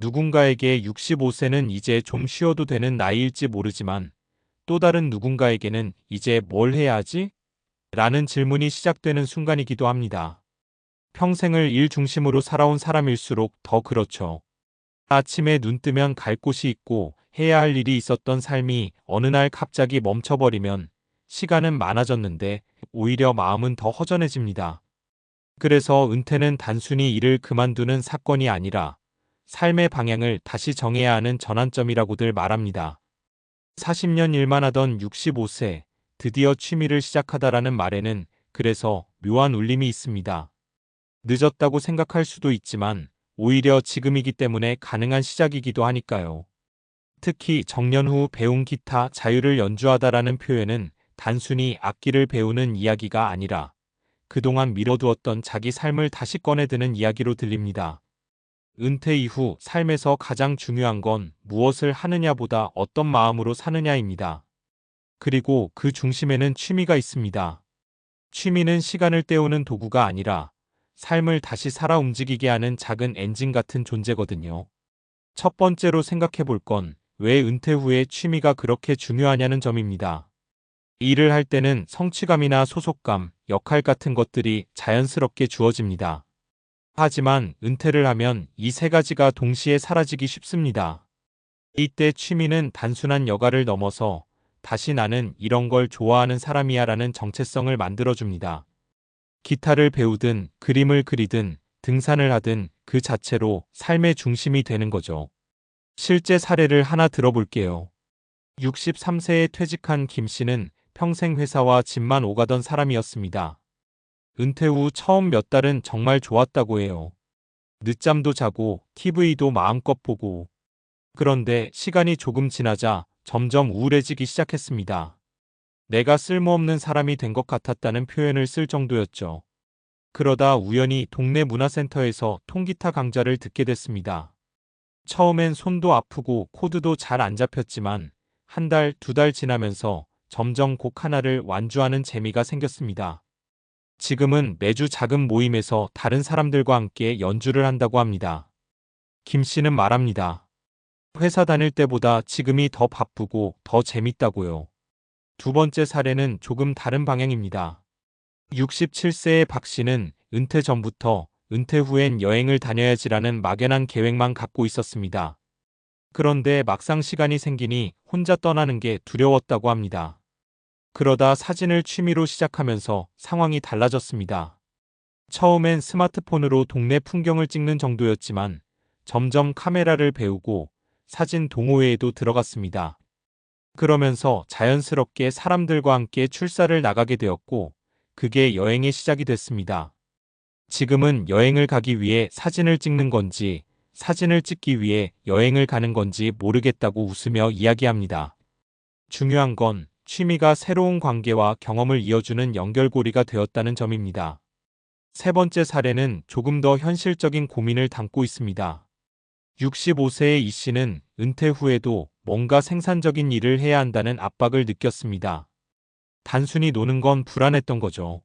누군가에게 65세는 이제 좀 쉬어도 되는 나이일지 모르지만 또 다른 누군가에게는 이제 뭘 해야 하지? 라는 질문이 시작되는 순간이기도 합니다. 평생을 일 중심으로 살아온 사람일수록 더 그렇죠. 아침에 눈 뜨면 갈 곳이 있고 해야 할 일이 있었던 삶이 어느 날 갑자기 멈춰버리면 시간은 많아졌는데 오히려 마음은 더 허전해집니다. 그래서 은퇴는 단순히 일을 그만두는 사건이 아니라 삶의 방향을 다시 정해야 하는 전환점이라고들 말합니다. 40년 일만 하던 65세, 드디어 취미를 시작하다라는 말에는 그래서 묘한 울림이 있습니다. 늦었다고 생각할 수도 있지만 오히려 지금이기 때문에 가능한 시작이기도 하니까요. 특히 정년 후 배운 기타 자유를 연주하다라는 표현은 단순히 악기를 배우는 이야기가 아니라 그동안 미뤄두었던 자기 삶을 다시 꺼내드는 이야기로 들립니다. 은퇴 이후 삶에서 가장 중요한 건 무엇을 하느냐보다 어떤 마음으로 사느냐입니다. 그리고 그 중심에는 취미가 있습니다. 취미는 시간을 때우는 도구가 아니라 삶을 다시 살아 움직이게 하는 작은 엔진 같은 존재거든요. 첫 번째로 생각해 볼 건 왜 은퇴 후에 취미가 그렇게 중요하냐는 점입니다. 일을 할 때는 성취감이나 소속감, 역할 같은 것들이 자연스럽게 주어집니다. 하지만 은퇴를 하면 이 세 가지가 동시에 사라지기 쉽습니다. 이때 취미는 단순한 여가를 넘어서 다시 나는 이런 걸 좋아하는 사람이야 라는 정체성을 만들어줍니다. 기타를 배우든 그림을 그리든 등산을 하든 그 자체로 삶의 중심이 되는 거죠. 실제 사례를 하나 들어볼게요. 63세에 퇴직한 김 씨는 평생 회사와 집만 오가던 사람이었습니다. 은퇴 후 처음 몇 달은 정말 좋았다고 해요. 늦잠도 자고 TV도 마음껏 보고. 그런데 시간이 조금 지나자 점점 우울해지기 시작했습니다. 내가 쓸모없는 사람이 된 것 같았다는 표현을 쓸 정도였죠. 그러다 우연히 동네 문화센터에서 통기타 강좌를 듣게 됐습니다. 처음엔 손도 아프고 코드도 잘 안 잡혔지만 한 달, 두 달 지나면서 점점 곡 하나를 완주하는 재미가 생겼습니다. 지금은 매주 작은 모임에서 다른 사람들과 함께 연주를 한다고 합니다. 김 씨는 말합니다. 회사 다닐 때보다 지금이 더 바쁘고 더 재밌다고요. 두 번째 사례는 조금 다른 방향입니다. 67세의 박 씨는 은퇴 전부터 은퇴 후엔 여행을 다녀야지라는 막연한 계획만 갖고 있었습니다. 그런데 막상 시간이 생기니 혼자 떠나는 게 두려웠다고 합니다. 그러다 사진을 취미로 시작하면서 상황이 달라졌습니다. 처음엔 스마트폰으로 동네 풍경을 찍는 정도였지만 점점 카메라를 배우고 사진 동호회에도 들어갔습니다. 그러면서 자연스럽게 사람들과 함께 출사를 나가게 되었고 그게 여행의 시작이 됐습니다. 지금은 여행을 가기 위해 사진을 찍는 건지 사진을 찍기 위해 여행을 가는 건지 모르겠다고 웃으며 이야기합니다. 중요한 건 취미가 새로운 관계와 경험을 이어주는 연결고리가 되었다는 점입니다. 세 번째 사례는 조금 더 현실적인 고민을 담고 있습니다. 65세의 이 씨는 은퇴 후에도 뭔가 생산적인 일을 해야 한다는 압박을 느꼈습니다. 단순히 노는 건 불안했던 거죠.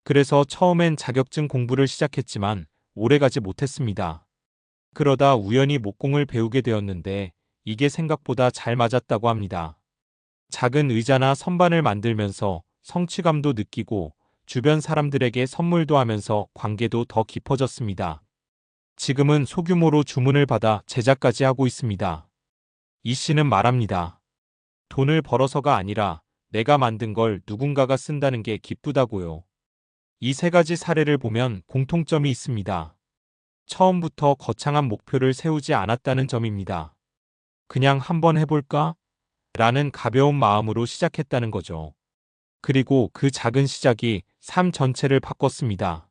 그래서 처음엔 자격증 공부를 시작했지만 오래가지 못했습니다. 그러다 우연히 목공을 배우게 되었는데 이게 생각보다 잘 맞았다고 합니다. 작은 의자나 선반을 만들면서 성취감도 느끼고 주변 사람들에게 선물도 하면서 관계도 더 깊어졌습니다. 지금은 소규모로 주문을 받아 제작까지 하고 있습니다. 이 씨는 말합니다. 돈을 벌어서가 아니라 내가 만든 걸 누군가가 쓴다는 게 기쁘다고요. 이 세 가지 사례를 보면 공통점이 있습니다. 처음부터 거창한 목표를 세우지 않았다는 점입니다. 그냥 한번 해볼까? 라는 가벼운 마음으로 시작했다는 거죠. 그리고 그 작은 시작이 삶 전체를 바꿨습니다.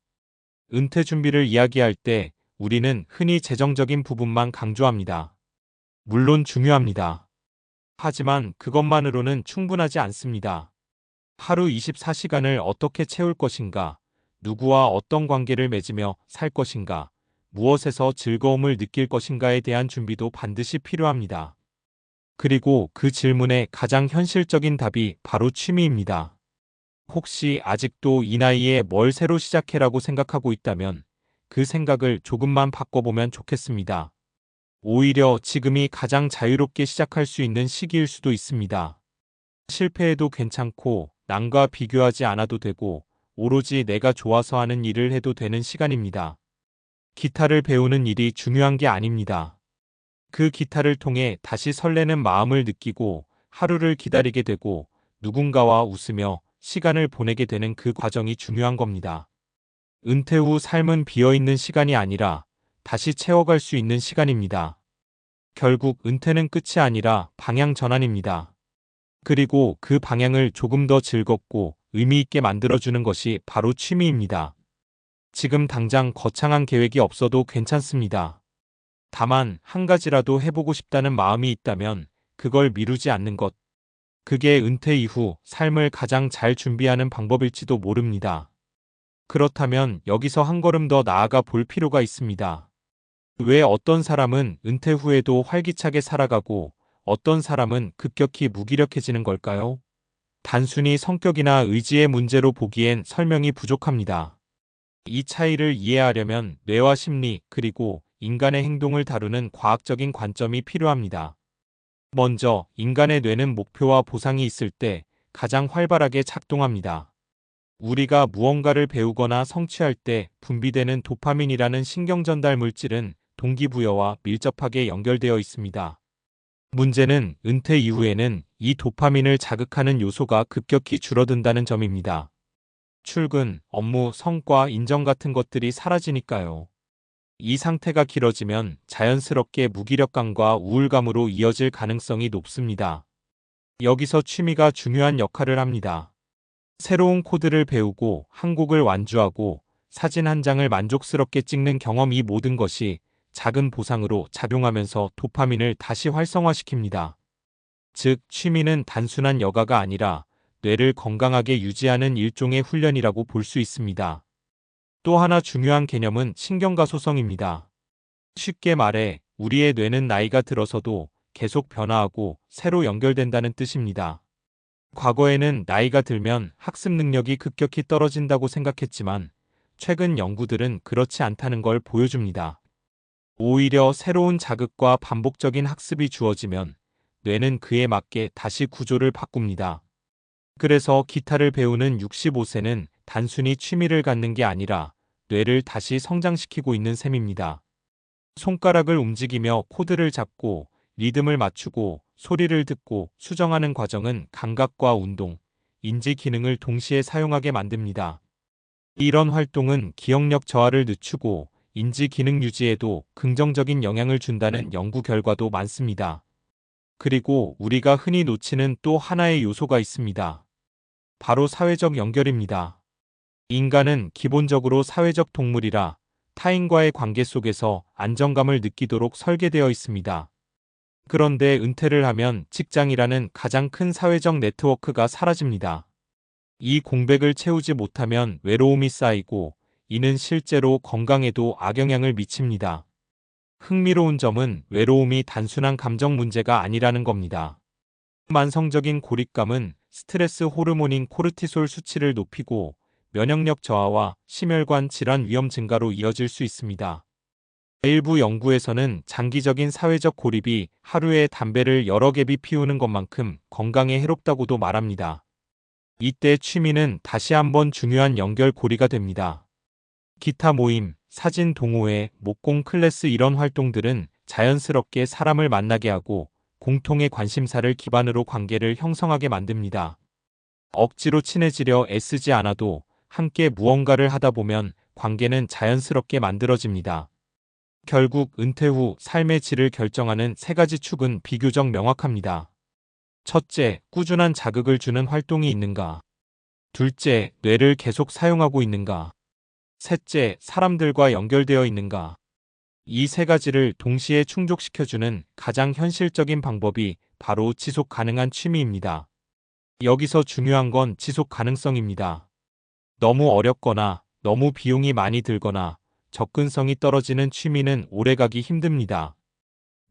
은퇴 준비를 이야기할 때 우리는 흔히 재정적인 부분만 강조합니다. 물론 중요합니다. 하지만 그것만으로는 충분하지 않습니다. 하루 24시간을 어떻게 채울 것인가, 누구와 어떤 관계를 맺으며 살 것인가, 무엇에서 즐거움을 느낄 것인가에 대한 준비도 반드시 필요합니다. 그리고 그 질문의 가장 현실적인 답이 바로 취미입니다. 혹시 아직도 이 나이에 뭘 새로 시작해라고 생각하고 있다면 그 생각을 조금만 바꿔보면 좋겠습니다. 오히려 지금이 가장 자유롭게 시작할 수 있는 시기일 수도 있습니다. 실패해도 괜찮고 남과 비교하지 않아도 되고 오로지 내가 좋아서 하는 일을 해도 되는 시간입니다. 기타를 배우는 일이 중요한 게 아닙니다. 그 기타를 통해 다시 설레는 마음을 느끼고 하루를 기다리게 되고 누군가와 웃으며 시간을 보내게 되는 그 과정이 중요한 겁니다. 은퇴 후 삶은 비어있는 시간이 아니라 다시 채워갈 수 있는 시간입니다. 결국 은퇴는 끝이 아니라 방향 전환입니다. 그리고 그 방향을 조금 더 즐겁고 의미 있게 만들어주는 것이 바로 취미입니다. 지금 당장 거창한 계획이 없어도 괜찮습니다. 다만 한 가지라도 해보고 싶다는 마음이 있다면 그걸 미루지 않는 것. 그게 은퇴 이후 삶을 가장 잘 준비하는 방법일지도 모릅니다. 그렇다면 여기서 한 걸음 더 나아가 볼 필요가 있습니다. 왜 어떤 사람은 은퇴 후에도 활기차게 살아가고 어떤 사람은 급격히 무기력해지는 걸까요? 단순히 성격이나 의지의 문제로 보기엔 설명이 부족합니다. 이 차이를 이해하려면 뇌와 심리 그리고 인간의 행동을 다루는 과학적인 관점이 필요합니다. 먼저 인간의 뇌는 목표와 보상이 있을 때 가장 활발하게 작동합니다. 우리가 무언가를 배우거나 성취할 때 분비되는 도파민이라는 신경전달 물질은 동기부여와 밀접하게 연결되어 있습니다. 문제는 은퇴 이후에는 이 도파민을 자극하는 요소가 급격히 줄어든다는 점입니다. 출근, 업무, 성과, 인정 같은 것들이 사라지니까요. 이 상태가 길어지면 자연스럽게 무기력감과 우울감으로 이어질 가능성이 높습니다. 여기서 취미가 중요한 역할을 합니다. 새로운 코드를 배우고 한 곡을 완주하고 사진 한 장을 만족스럽게 찍는 경험, 이 모든 것이 작은 보상으로 작용하면서 도파민을 다시 활성화시킵니다. 즉, 취미는 단순한 여가가 아니라 뇌를 건강하게 유지하는 일종의 훈련이라고 볼 수 있습니다. 또 하나 중요한 개념은 신경가소성입니다. 쉽게 말해 우리의 뇌는 나이가 들어서도 계속 변화하고 새로 연결된다는 뜻입니다. 과거에는 나이가 들면 학습 능력이 급격히 떨어진다고 생각했지만 최근 연구들은 그렇지 않다는 걸 보여줍니다. 오히려 새로운 자극과 반복적인 학습이 주어지면 뇌는 그에 맞게 다시 구조를 바꿉니다. 그래서 기타를 배우는 65세는 단순히 취미를 갖는 게 아니라 뇌를 다시 성장시키고 있는 셈입니다. 손가락을 움직이며 코드를 잡고 리듬을 맞추고 소리를 듣고 수정하는 과정은 감각과 운동, 인지 기능을 동시에 사용하게 만듭니다. 이런 활동은 기억력 저하를 늦추고 인지 기능 유지에도 긍정적인 영향을 준다는 연구 결과도 많습니다. 그리고 우리가 흔히 놓치는 또 하나의 요소가 있습니다. 바로 사회적 연결입니다. 인간은 기본적으로 사회적 동물이라 타인과의 관계 속에서 안정감을 느끼도록 설계되어 있습니다. 그런데 은퇴를 하면 직장이라는 가장 큰 사회적 네트워크가 사라집니다. 이 공백을 채우지 못하면 외로움이 쌓이고 이는 실제로 건강에도 악영향을 미칩니다. 흥미로운 점은 외로움이 단순한 감정 문제가 아니라는 겁니다. 만성적인 고립감은 스트레스 호르몬인 코르티솔 수치를 높이고 면역력 저하와 심혈관 질환 위험 증가로 이어질 수 있습니다. 일부 연구에서는 장기적인 사회적 고립이 하루에 담배를 여러 갭이 피우는 것만큼 건강에 해롭다고도 말합니다. 이때 취미는 다시 한번 중요한 연결고리가 됩니다. 기타 모임, 사진 동호회, 목공 클래스, 이런 활동들은 자연스럽게 사람을 만나게 하고 공통의 관심사를 기반으로 관계를 형성하게 만듭니다. 억지로 친해지려 애쓰지 않아도 함께 무언가를 하다 보면 관계는 자연스럽게 만들어집니다. 결국 은퇴 후 삶의 질을 결정하는 세 가지 축은 비교적 명확합니다. 첫째, 꾸준한 자극을 주는 활동이 있는가? 둘째, 뇌를 계속 사용하고 있는가? 셋째, 사람들과 연결되어 있는가? 이 세 가지를 동시에 충족시켜주는 가장 현실적인 방법이 바로 지속 가능한 취미입니다. 여기서 중요한 건 지속 가능성입니다. 너무 어렵거나 너무 비용이 많이 들거나 접근성이 떨어지는 취미는 오래가기 힘듭니다.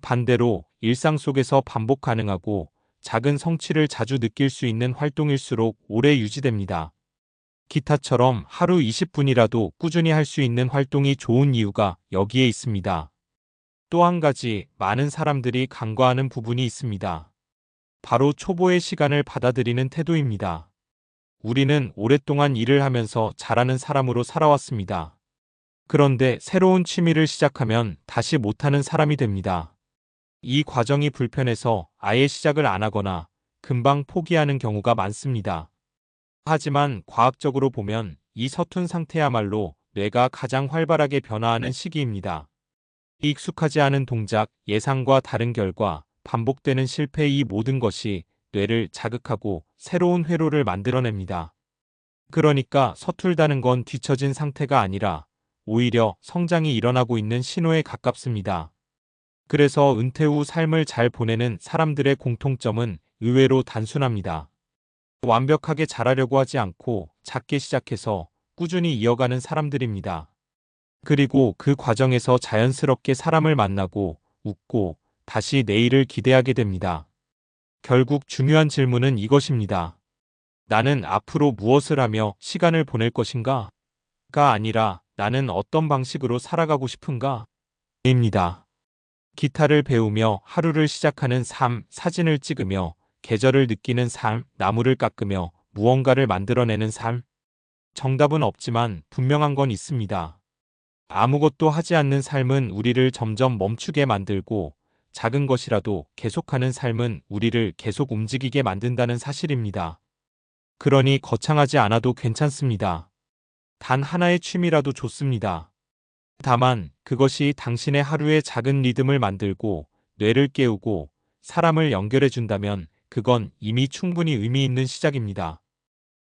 반대로 일상 속에서 반복 가능하고 작은 성취를 자주 느낄 수 있는 활동일수록 오래 유지됩니다. 기타처럼 하루 20분이라도 꾸준히 할 수 있는 활동이 좋은 이유가 여기에 있습니다. 또 한 가지 많은 사람들이 간과하는 부분이 있습니다. 바로 초보의 시간을 받아들이는 태도입니다. 우리는 오랫동안 일을 하면서 잘하는 사람으로 살아왔습니다. 그런데 새로운 취미를 시작하면 다시 못하는 사람이 됩니다. 이 과정이 불편해서 아예 시작을 안 하거나 금방 포기하는 경우가 많습니다. 하지만 과학적으로 보면 이 서툰 상태야말로 뇌가 가장 활발하게 변화하는 시기입니다. 익숙하지 않은 동작, 예상과 다른 결과, 반복되는 실패 이 모든 것이 뇌를 자극하고 새로운 회로를 만들어냅니다. 그러니까 서툴다는 건 뒤처진 상태가 아니라 오히려 성장이 일어나고 있는 신호에 가깝습니다. 그래서 은퇴 후 삶을 잘 보내는 사람들의 공통점은 의외로 단순합니다. 완벽하게 잘하려고 하지 않고 작게 시작해서 꾸준히 이어가는 사람들입니다. 그리고 그 과정에서 자연스럽게 사람을 만나고 웃고 다시 내일을 기대하게 됩니다. 결국 중요한 질문은 이것입니다. 나는 앞으로 무엇을 하며 시간을 보낼 것인가? 가 아니라 나는 어떤 방식으로 살아가고 싶은가? 입니다. 기타를 배우며 하루를 시작하는 삶, 사진을 찍으며 계절을 느끼는 삶, 나무를 깎으며 무언가를 만들어내는 삶. 정답은 없지만 분명한 건 있습니다. 아무것도 하지 않는 삶은 우리를 점점 멈추게 만들고 작은 것이라도 계속하는 삶은 우리를 계속 움직이게 만든다는 사실입니다. 그러니 거창하지 않아도 괜찮습니다. 단 하나의 취미라도 좋습니다. 다만 그것이 당신의 하루의 작은 리듬을 만들고 뇌를 깨우고 사람을 연결해 준다면 그건 이미 충분히 의미 있는 시작입니다.